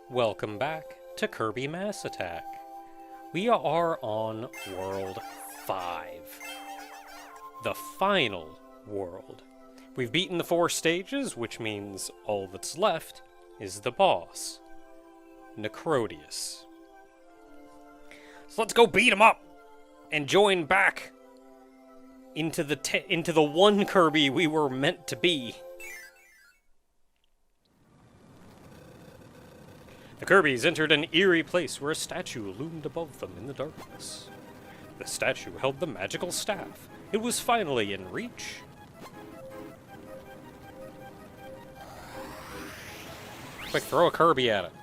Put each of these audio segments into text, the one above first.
Welcome back to Kirby Mass Attack. We are on World 5. The final world. We've beaten the 4 stages, which means all that's left is the boss, Necrodius. So let's go beat him up and join back into the one Kirby we were meant to be. The Kirbys entered an eerie place where a statue loomed above them in the darkness. The statue held the magical staff. It was finally in reach. Quick, throw a Kirby at it.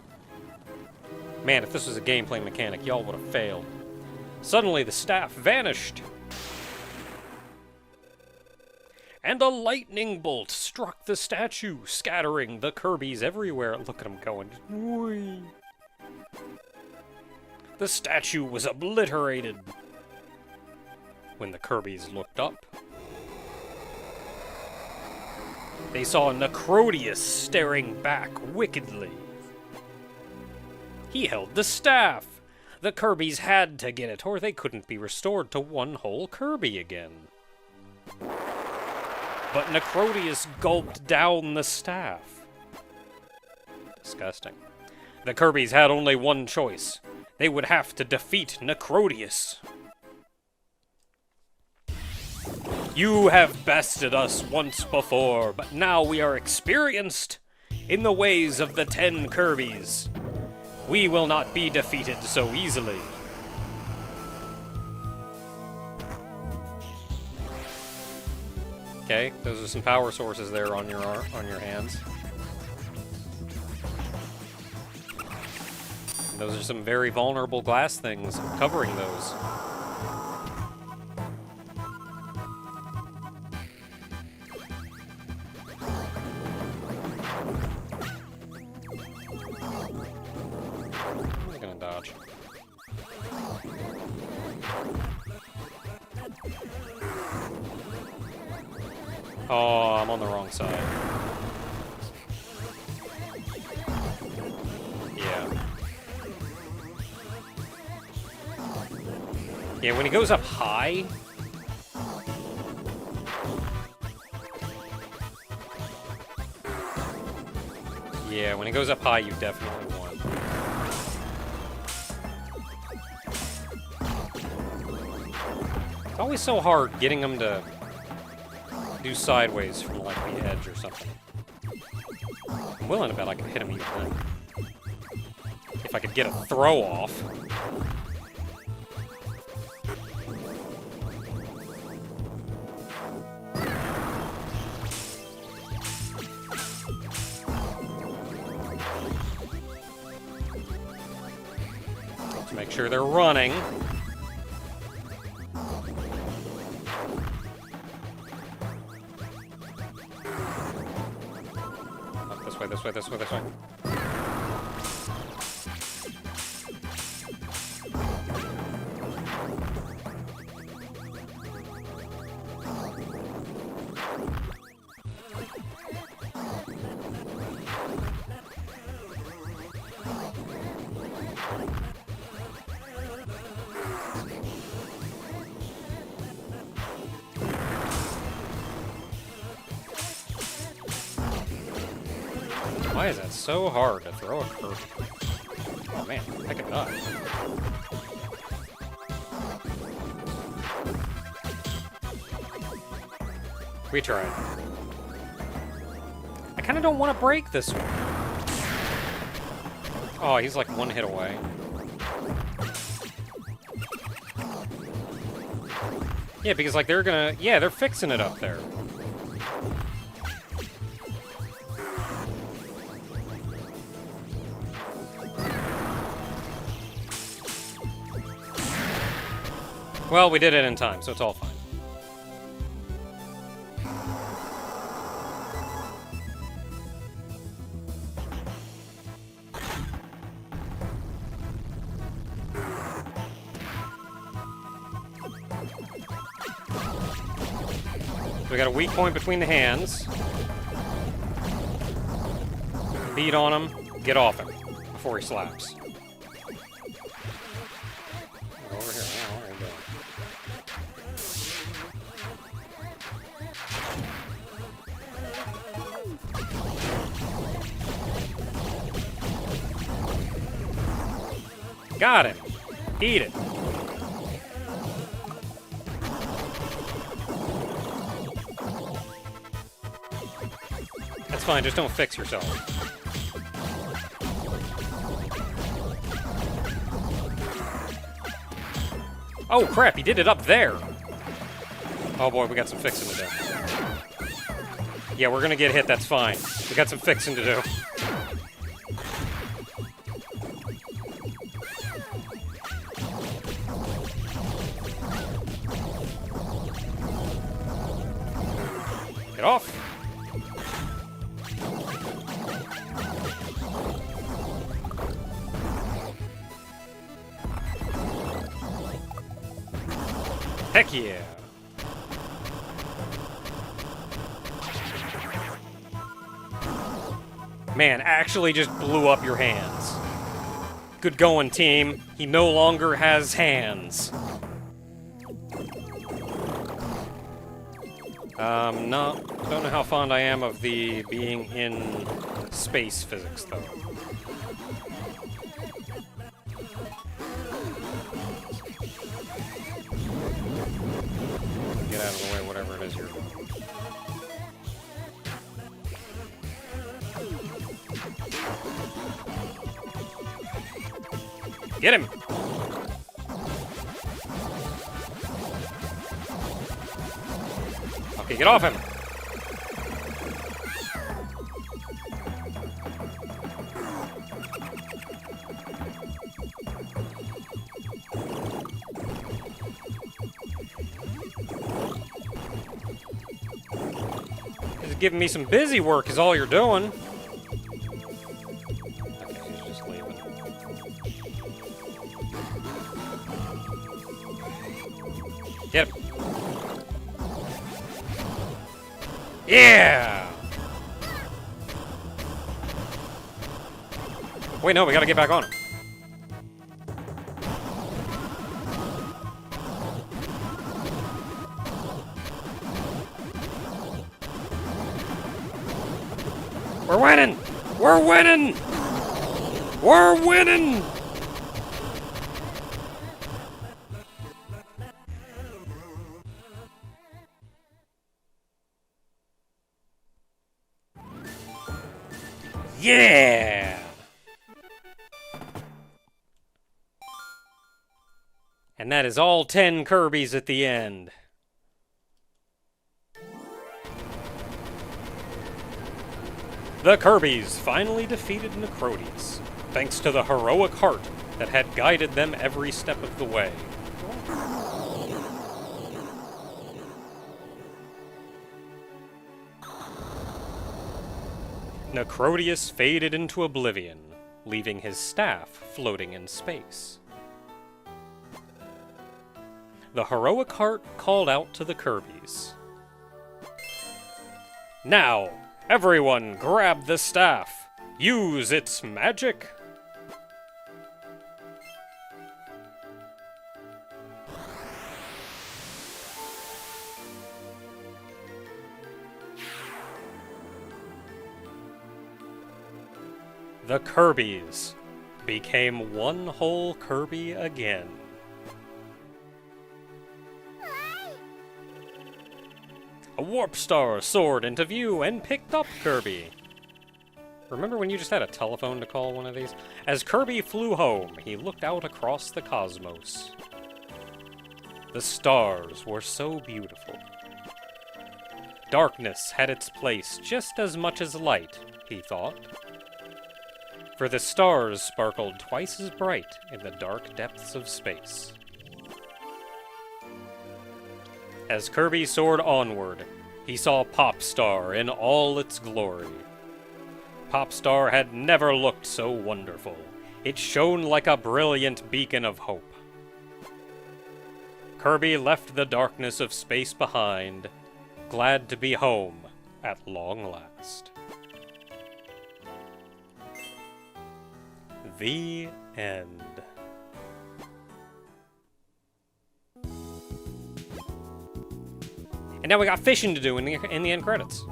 Man, if this was a gameplay mechanic, y'all would have failed. Suddenly, the staff vanished. And a lightning bolt struck the statue, scattering the Kirbys everywhere. Look at him going. Whee. The statue was obliterated. When the Kirbys looked up, they saw Necrodius staring back wickedly. He held the staff. The Kirbys had to get it, or they couldn't be restored to one whole Kirby again. But Necrodius gulped down the staff. Disgusting. The Kirbys had only one choice. They would have to defeat Necrodius. You have bested us once before, but now we are experienced in the ways of the 10 Kirbys. We will not be defeated so easily. Okay, those are some power sources there on your hands. And those are some very vulnerable glass things covering those. I'm gonna dodge. Oh, I'm on the wrong side. Yeah. Yeah, when he goes up high... Yeah, when he goes up high, you definitely won. It's always so hard getting him to do sideways from, like, the edge or something. I'm willing to bet I could hit him even then. If I could get a throw off. Let's make sure they're running. This way. Why is that so hard to throw a Kirby? Oh man, I can die. We tried. I kind of don't want to break this one. Oh, he's like one hit away. Yeah, because like they're fixing it up there. Well, we did it in time, so it's all fine. So we got a weak point between the hands. Beat on him, get off him before he slaps. Over here. Oh, there you go. Got him. Eat it. That's fine, just don't fix yourself. Oh crap, he did it up there! Oh boy, we got some fixing to do. Yeah, we're gonna get hit, that's fine. We got some fixing to do. Get off! Heck yeah! Man, actually just blew up your hands. Good going, team. He no longer has hands. Don't know how fond I am of the being in space physics, though. Get out of the way, whatever it is you're doing. Get him! Okay, get off him! Just giving me some busy work is all you're doing. Okay, he's just leaving. Get him! Yeah! Wait, no, we gotta get back on him. We're winning! We're winning! We're winning! Yeah! And that is all 10 Kirbys at the end. The Kirbys finally defeated Necrodius, thanks to the heroic heart that had guided them every step of the way. Necrodius faded into oblivion, leaving his staff floating in space. The heroic heart called out to the Kirbys. Now, everyone grab the staff! Use its magic! The Kirbys became one whole Kirby again. A warp star soared into view and picked up Kirby. Remember when you just had a telephone to call one of these? As Kirby flew home, he looked out across the cosmos. The stars were so beautiful. Darkness had its place just as much as light, he thought. For the stars sparkled twice as bright in the dark depths of space. As Kirby soared onward, he saw Popstar in all its glory. Popstar had never looked so wonderful. It shone like a brilliant beacon of hope. Kirby left the darkness of space behind, glad to be home at long last. The end. And now we got fishing to do in the end credits.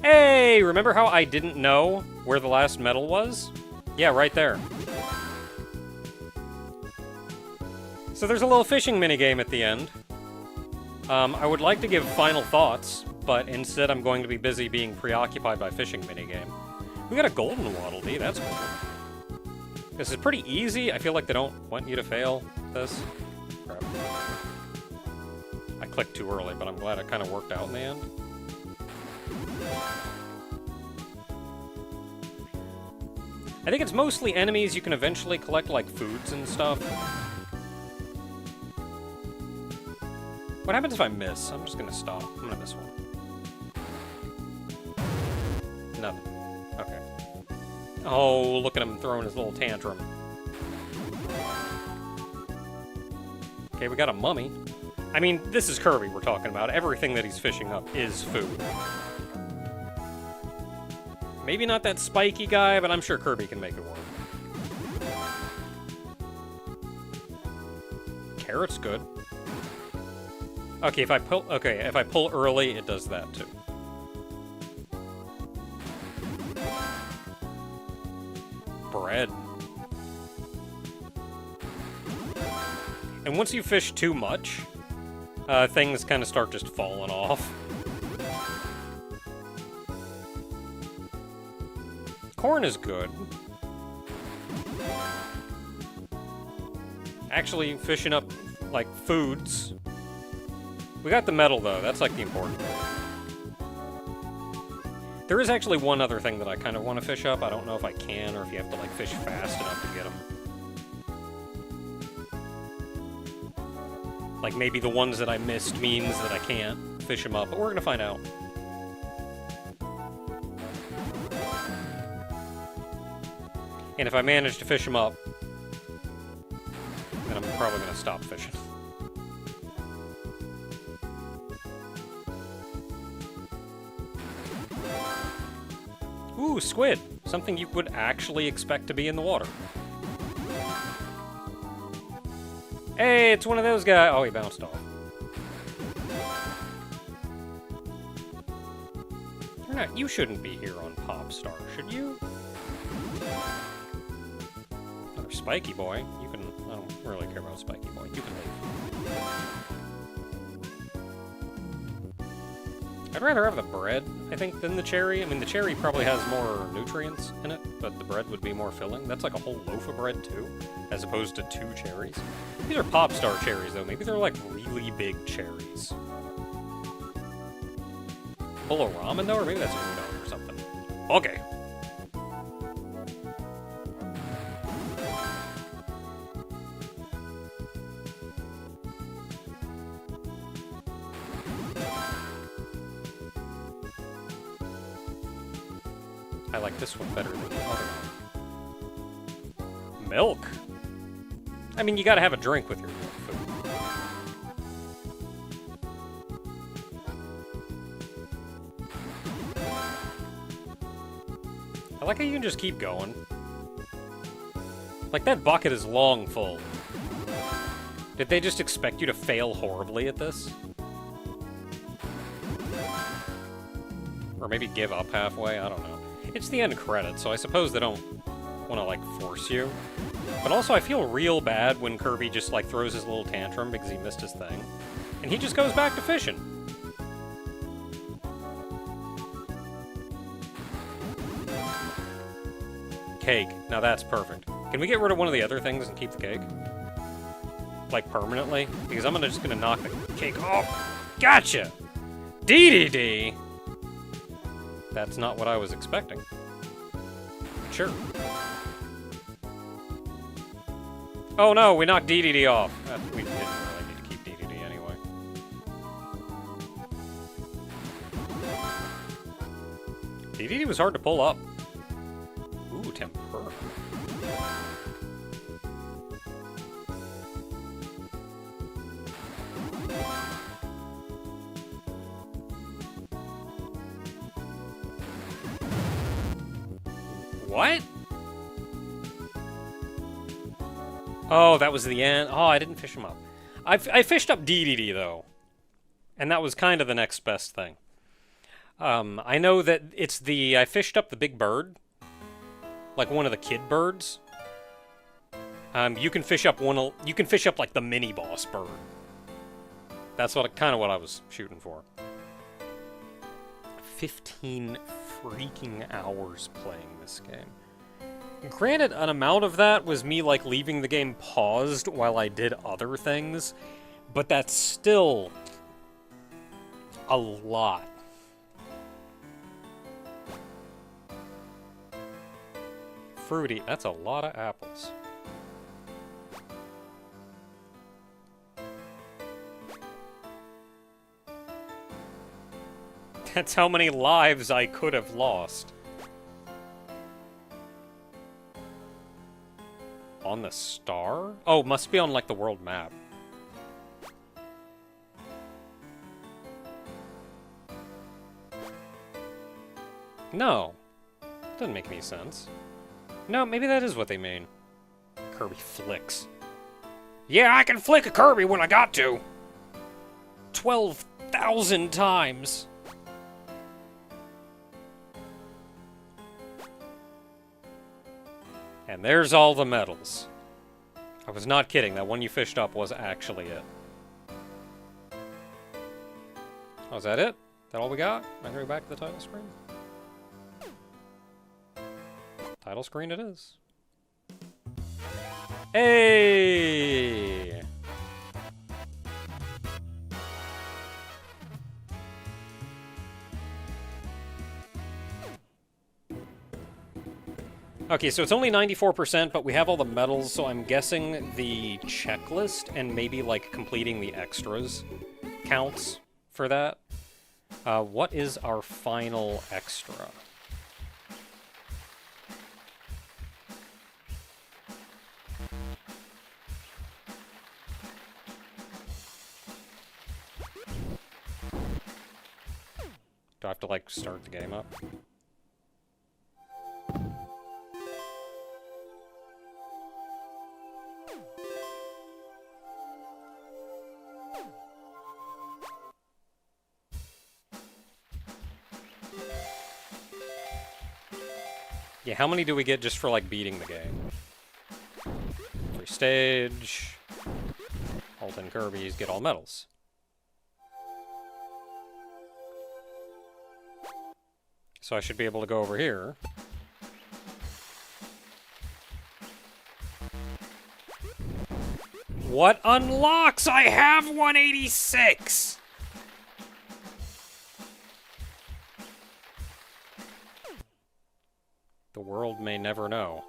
Hey, remember how I didn't know where the last medal was? Yeah, right there. So there's a little fishing minigame at the end. I would like to give final thoughts, but instead I'm going to be busy being preoccupied by fishing minigame. We got a golden Waddle Dee, that's cool. This is pretty easy. I feel like they don't want you to fail this. Crap. I clicked too early, but I'm glad it kind of worked out in the end. I think it's mostly enemies you can eventually collect, like foods and stuff. What happens if I miss? I'm just gonna stop. I'm gonna miss one. Nothing. Okay. Oh, look at him throwing his little tantrum. Okay, we got a mummy. I mean, this is Kirby we're talking about. Everything that he's fishing up is food. Maybe not that spiky guy, but I'm sure Kirby can make it work. Carrot's good. Okay, if I pull early, it does that too. Bread. And once you fish too much, things kind of start just falling off. Corn is good. Actually, fishing up, like, foods. We got the medal, though. That's, like, the important thing. There is actually one other thing that I kind of want to fish up. I don't know if I can, or if you have to, like, fish fast enough to get them. Like, maybe the ones that I missed means that I can't fish them up, but we're gonna find out. And if I manage to fish them up, then I'm probably gonna stop fishing. Ooh, squid! Something you would actually expect to be in the water. Hey, it's one of those guys. Oh, he bounced off. You shouldn't be here on Popstar, should you? Another Spiky Boy. You can... I don't really care about Spiky Boy. You can leave. I'd rather have the bread, I think, than the cherry. I mean, the cherry probably has more nutrients in it, but the bread would be more filling. That's like a whole loaf of bread, too, as opposed to 2 cherries. These are Popstar cherries, though. Maybe they're, like, really big cherries. Full of ramen, though? Or maybe that's udon or something. Okay. I like this one better than the other one. Milk? I mean, you gotta have a drink with your milk food. I like how you can just keep going. Like, that bucket is long full. Did they just expect you to fail horribly at this? Or maybe give up halfway? I don't know. It's the end credits, so I suppose they don't want to, like, force you. But also, I feel real bad when Kirby just, like, throws his little tantrum because he missed his thing. And he just goes back to fishing. Cake. Now that's perfect. Can we get rid of one of the other things and keep the cake? Like, permanently? Because I'm just gonna knock the cake off. Gotcha! DDD! That's not what I was expecting. Sure. Oh no, we knocked DDD off. We didn't really need to keep DDD anyway. DDD was hard to pull up. Ooh, tempura. What? Oh, that was the end. Oh, I didn't fish him up. I fished up DDD, though. And that was kind of the next best thing. I know that it's the... I fished up the big bird. Like one of the kid birds. You can fish up one... You can fish up, like, the mini-boss bird. That's kind of what I was shooting for. 15 freaking hours playing this game. Granted, an amount of that was me, like, leaving the game paused while I did other things, but that's still a lot. Fruity, that's a lot of apples. That's how many lives I could have lost. On the star? Oh, must be on, like, the world map. No. Doesn't make any sense. No, maybe that is what they mean. Kirby flicks. Yeah, I can flick a Kirby when I got to! 12,000 times! And there's all the medals. I was not kidding, that one you fished up was actually it. Oh, is that it? That all we got? Am I going back to the title screen? Title screen it is. Hey! Okay, so it's only 94%, but we have all the medals, so I'm guessing the checklist and maybe, like, completing the extras counts for that. What is our final extra? Do I have to, like, start the game up? Yeah, how many do we get just for, like, beating the game? Free stage. Alt and Kirby's get all medals. So I should be able to go over here. What unlocks? I have 186! The world may never know.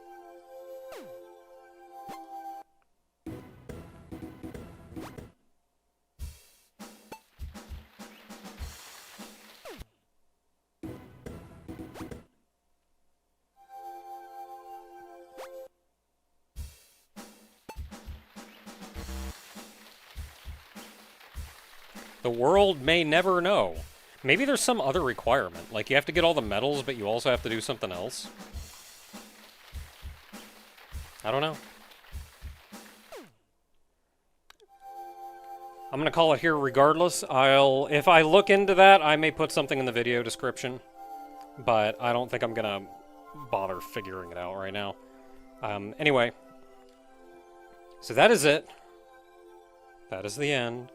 The world may never know. Maybe there's some other requirement. Like, you have to get all the medals, but you also have to do something else. I don't know. I'm gonna call it here regardless. If I look into that, I may put something in the video description. But I don't think I'm gonna bother figuring it out right now. Anyway. So that is it. That is the end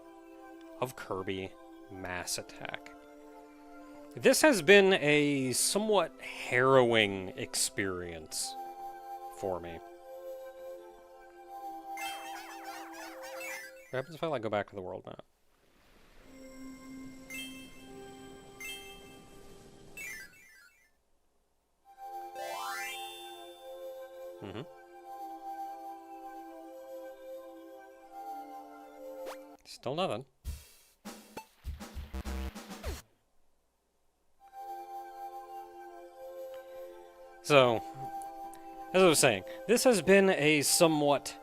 of Kirby Mass Attack. This has been a somewhat harrowing experience for me. What happens if I, like, go back to the world map? Mm-hmm. Still nothing. So, as I was saying, this has been a somewhat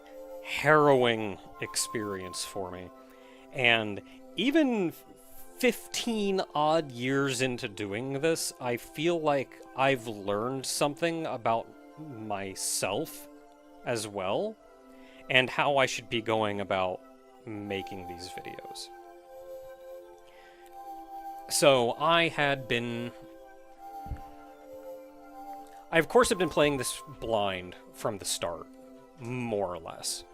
harrowing experience for me. And even 15 odd years into doing this, I feel like I've learned something about myself as well, and how I should be going about making these videos. So I of course have been playing this blind from the start, more or less.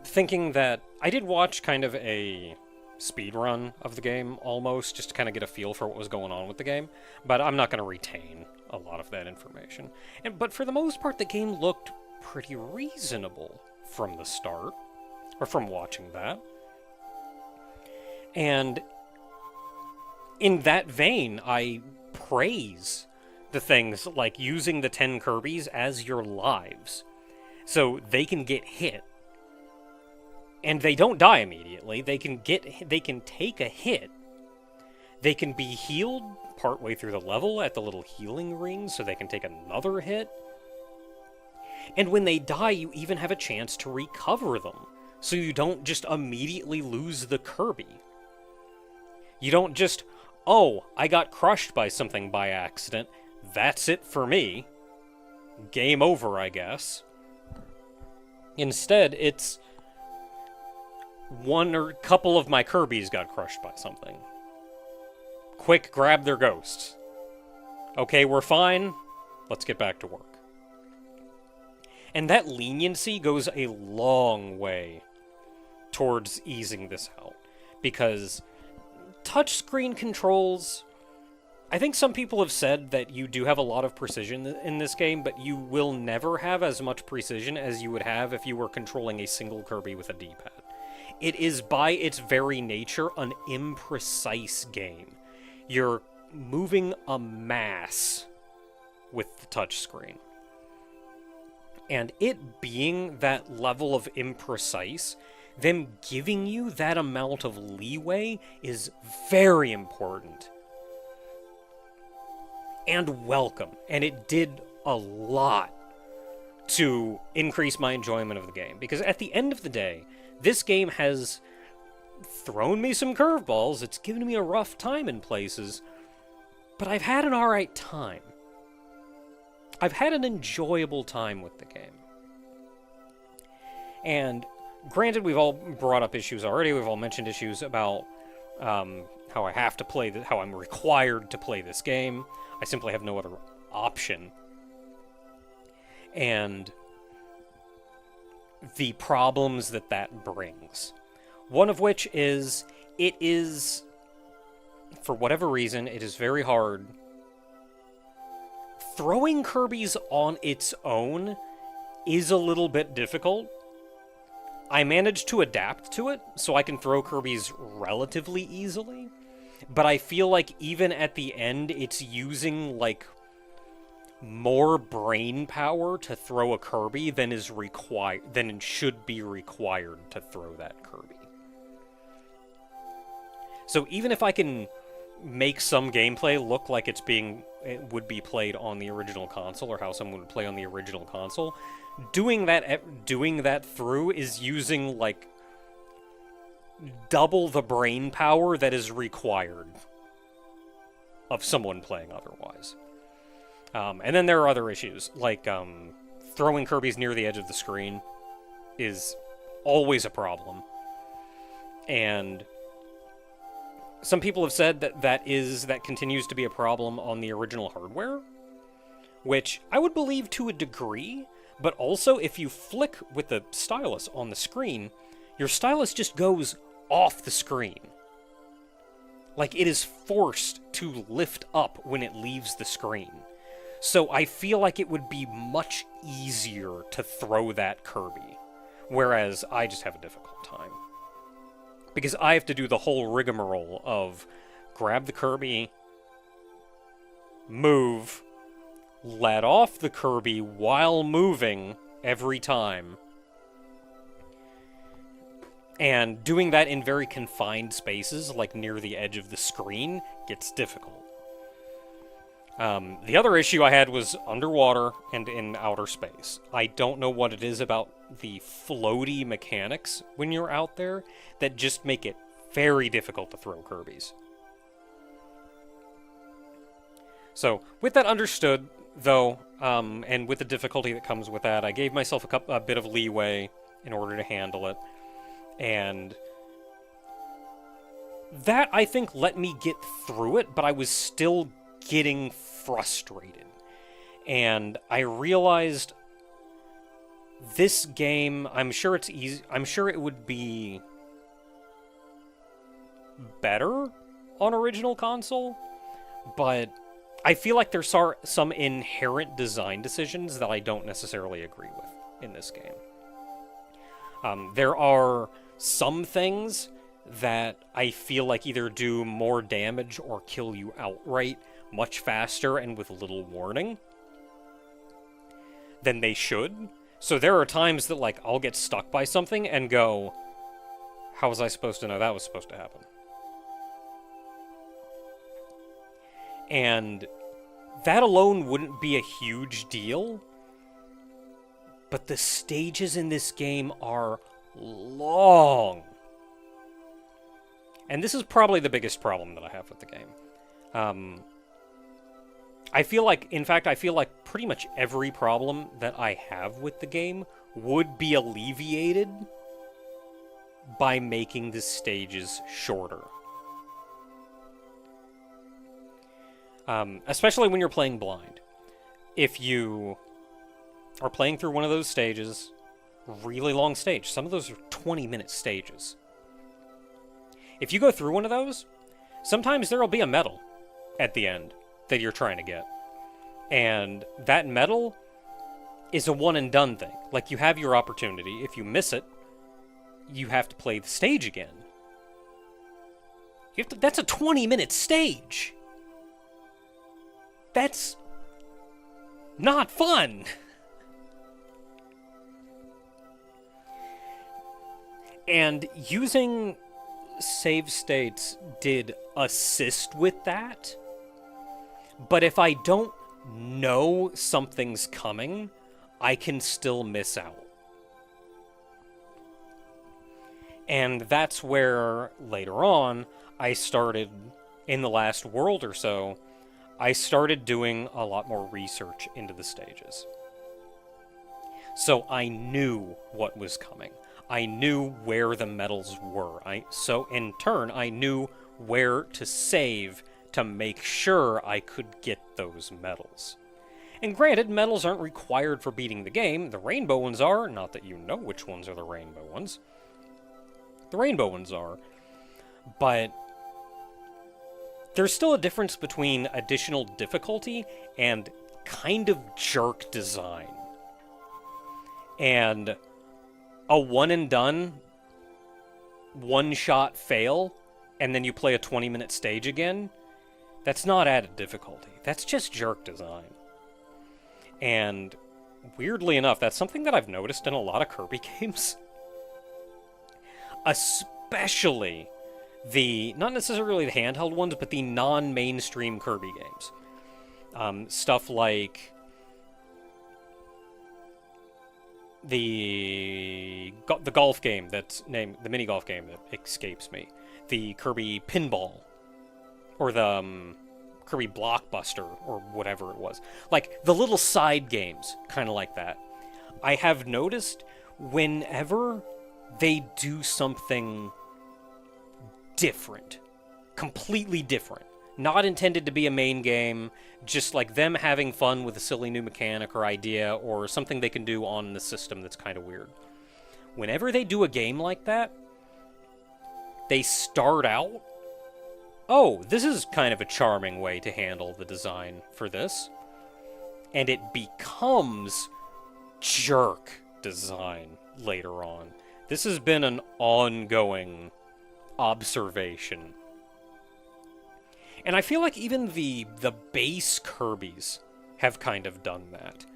Thinking that I did watch kind of a speed run of the game, almost, just to kind of get a feel for what was going on with the game, but I'm not going to retain a lot of that information. But for the most part, the game looked pretty reasonable from the start, or from watching that. And in that vein, I praise the things like using the 10 Kirbys as your lives, so they can get hit. And they don't die immediately. They can take a hit. They can be healed partway through the level at the little healing ring, so they can take another hit. And when they die, you even have a chance to recover them, so you don't just immediately lose the Kirby. You don't just, oh, I got crushed by something by accident. That's it for me. Game over, I guess. Instead, it's one or couple of my Kirbys got crushed by something. Quick, grab their ghosts. Okay, we're fine. Let's get back to work. And that leniency goes a long way towards easing this out. Because touchscreen controls, I think some people have said that you do have a lot of precision in this game, but you will never have as much precision as you would have if you were controlling a single Kirby with a D-pad. It is, by its very nature, an imprecise game. You're moving a mass with the touchscreen. And it being that level of imprecise, them giving you that amount of leeway is very important. And welcome. And it did a lot to increase my enjoyment of the game. Because at the end of the day, this game has thrown me some curveballs. It's given me a rough time in places. But I've had an alright time. I've had an enjoyable time with the game. And granted, we've all brought up issues already. We've all mentioned issues about how I have to play how I'm required to play this game. I simply have no other option. And the problems that brings. One of which is, it is, for whatever reason, it is very hard. Throwing Kirby's on its own is a little bit difficult. I managed to adapt to it, so I can throw Kirby's relatively easily. But I feel like even at the end, it's using, like, more brain power to throw a Kirby than is required, than it should be required to throw that Kirby. So even if I can make some gameplay look like it would be played on the original console, or how someone would play on the original console, doing that through is using, like, double the brain power that is required of someone playing otherwise. And then there are other issues, like throwing Kirby's near the edge of the screen is always a problem. And some people have said that continues to be a problem on the original hardware, which I would believe to a degree, but also if you flick with the stylus on the screen, your stylus just goes off the screen. Like, it is forced to lift up when it leaves the screen. So I feel like it would be much easier to throw that Kirby, whereas I just have a difficult time. Because I have to do the whole rigmarole of grab the Kirby, move, let off the Kirby while moving every time. And doing that in very confined spaces, like near the edge of the screen, gets difficult. The other issue I had was underwater and in outer space. I don't know what it is about the floaty mechanics when you're out there that just make it very difficult to throw Kirbys. So, with that understood, though, and with the difficulty that comes with that, I gave myself a bit of leeway in order to handle it. And that, I think, let me get through it, but I was still getting frustrated. And I realized this game, I'm sure it's easy, I'm sure it would be better on original console, but I feel like there's some inherent design decisions that I don't necessarily agree with in this game. There are some things that I feel like either do more damage or kill you outright much faster and with little warning than they should. So there are times that, like, I'll get stuck by something and go, how was I supposed to know that was supposed to happen? And that alone wouldn't be a huge deal, but the stages in this game are long. And this is probably the biggest problem that I have with the game. I feel like pretty much every problem that I have with the game would be alleviated by making the stages shorter. Especially when you're playing blind. If you are playing through one of those stages, really long stage, some of those are 20-minute stages. If you go through one of those, sometimes there'll be a medal at the end that you're trying to get. And that medal is a one-and-done thing. Like, you have your opportunity. If you miss it, you have to play the stage again. That's a 20-minute stage! That's not fun! And using save states did assist with that, but if I don't know something's coming, I can still miss out. And that's where, later on, I started, in the last world or so, I started doing a lot more research into the stages. So I knew what was coming. I knew where the medals were. So in turn, I knew where to save to make sure I could get those medals. And granted, medals aren't required for beating the game. The rainbow ones are. Not that you know which ones are the rainbow ones. The rainbow ones are. But there's still a difference between additional difficulty and kind of jerk design. And a one-and-done, one-shot fail, and then you play a 20-minute stage again, that's not added difficulty. That's just jerk design. And weirdly enough, that's something that I've noticed in a lot of Kirby games. Especially not necessarily the handheld ones, but the non-mainstream Kirby games. Stuff like the golf game that's named, the mini golf game that escapes me. The Kirby Pinball. Or the Kirby Blockbuster, or whatever it was. Like, the little side games, kind of like that. I have noticed whenever they do something different, completely different, not intended to be a main game, just like them having fun with a silly new mechanic or idea, or something they can do on the system that's kind of weird. Whenever they do a game like that, they start out, oh, this is kind of a charming way to handle the design for this. And it becomes jerk design later on. This has been an ongoing observation. And I feel like even the base Kirbys have kind of done that.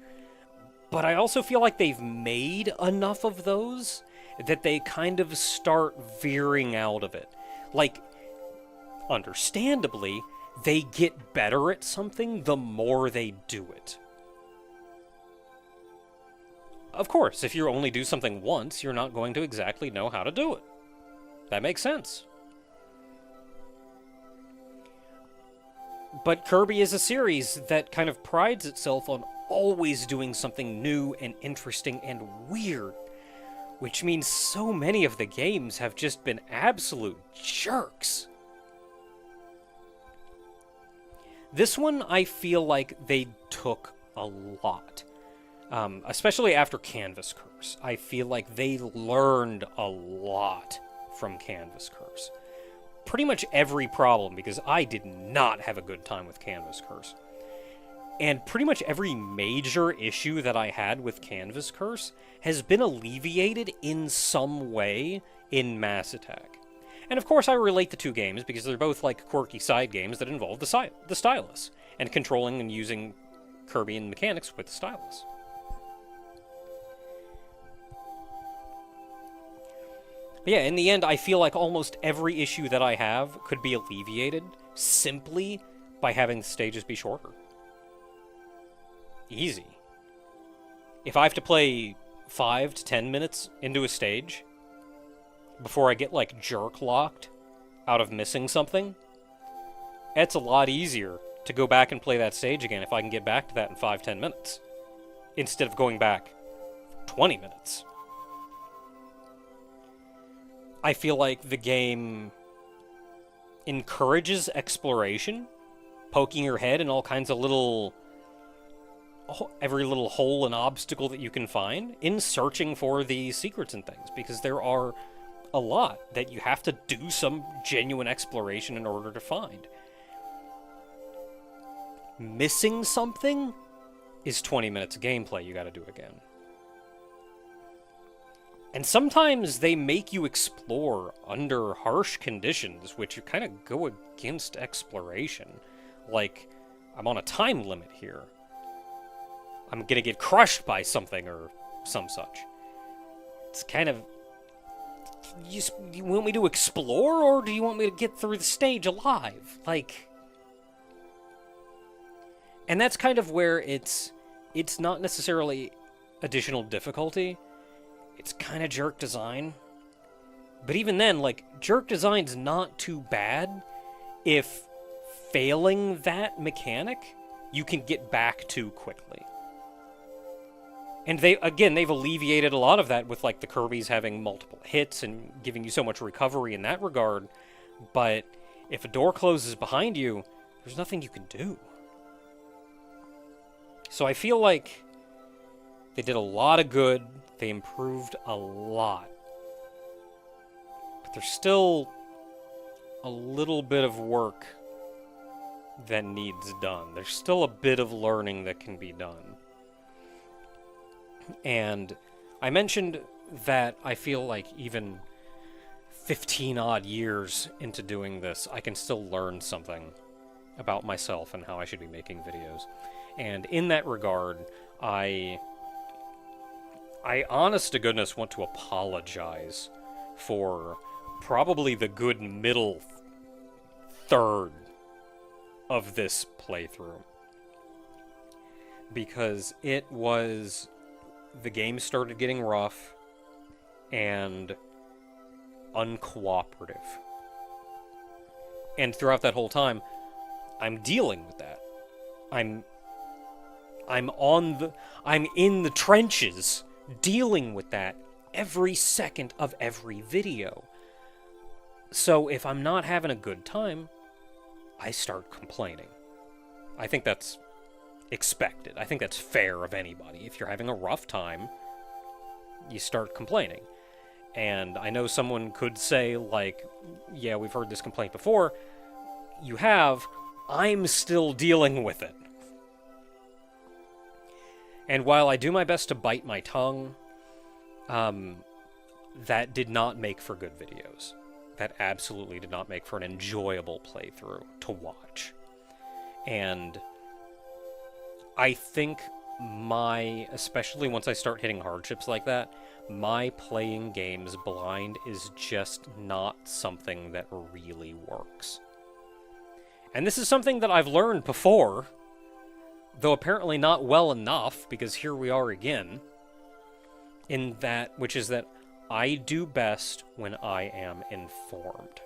But I also feel like they've made enough of those that they kind of start veering out of it. Like, understandably, they get better at something the more they do it. Of course, if you only do something once, you're not going to exactly know how to do it. That makes sense. But Kirby is a series that kind of prides itself on always doing something new and interesting and weird, which means so many of the games have just been absolute jerks. This one, I feel like they took a lot. Especially after Canvas Curse. I feel like they learned a lot from Canvas Curse. Pretty much every problem, because I did not have a good time with Canvas Curse. And pretty much every major issue that I had with Canvas Curse has been alleviated in some way in Mass Attack. And of course I relate the two games because they're both like quirky side games that involve the stylus, and controlling and using Kirby and mechanics with the stylus. But yeah, in the end, I feel like almost every issue that I have could be alleviated simply by having the stages be shorter. Easy. If I have to play 5 to 10 minutes into a stage before I get, like, jerk-locked out of missing something, it's a lot easier to go back and play that stage again if I can get back to that in 5-10 minutes, instead of going back 20 minutes. I feel like the game encourages exploration, poking your head in all kinds of every little hole and obstacle that you can find in searching for the secrets and things, because there are a lot that you have to do some genuine exploration in order to find. Missing something is 20 minutes of gameplay you gotta do it again. And sometimes they make you explore under harsh conditions, which kind of go against exploration. Like, I'm on a time limit here. I'm gonna get crushed by something or some such. It's kind of... You want me to explore, or do you want me to get through the stage alive? Like... And that's kind of where it's not necessarily additional difficulty. It's kind of jerk design. But even then, like, jerk design's not too bad if failing that mechanic, you can get back to quickly. And they've alleviated a lot of that with, like, the Kirby's having multiple hits and giving you so much recovery in that regard. But if a door closes behind you, there's nothing you can do. So I feel like they did a lot of good. They improved a lot. But there's still a little bit of work that needs done. There's still a bit of learning that can be done. And I mentioned that I feel like even 15-odd years into doing this, I can still learn something about myself and how I should be making videos. And in that regard, I honest to goodness want to apologize for probably the good middle third of this playthrough. Because the game started getting rough and uncooperative. And throughout that whole time, I'm dealing with that. I'm in the trenches dealing with that every second of every video. So if I'm not having a good time, I start complaining. I think that's expected. I think that's fair of anybody. If you're having a rough time, you start complaining. And I know someone could say, like, yeah, we've heard this complaint before. You have. I'm still dealing with it. And while I do my best to bite my tongue, that did not make for good videos. That absolutely did not make for an enjoyable playthrough to watch. And I think especially once I start hitting hardships like that, my playing games blind is just not something that really works. And this is something that I've learned before, though apparently not well enough, because here we are again, which is that I do best when I am informed.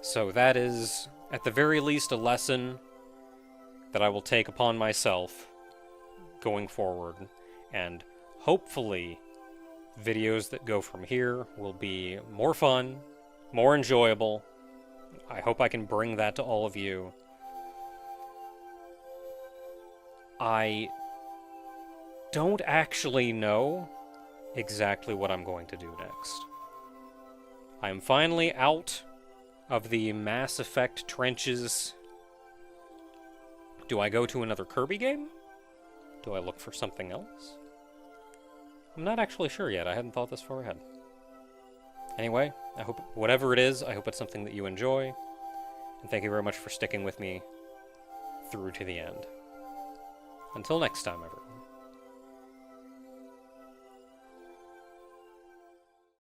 So that is, at the very least, a lesson that I will take upon myself going forward. And hopefully, videos that go from here will be more fun, more enjoyable. I hope I can bring that to all of you. I don't actually know exactly what I'm going to do next. I'm finally out of the Mass Effect trenches. Do I go to another Kirby game? Do I look for something else? I'm not actually sure yet. I hadn't thought this far ahead. Anyway, I hope, whatever it is, I hope it's something that you enjoy. And thank you very much for sticking with me through to the end. Until next time, everyone.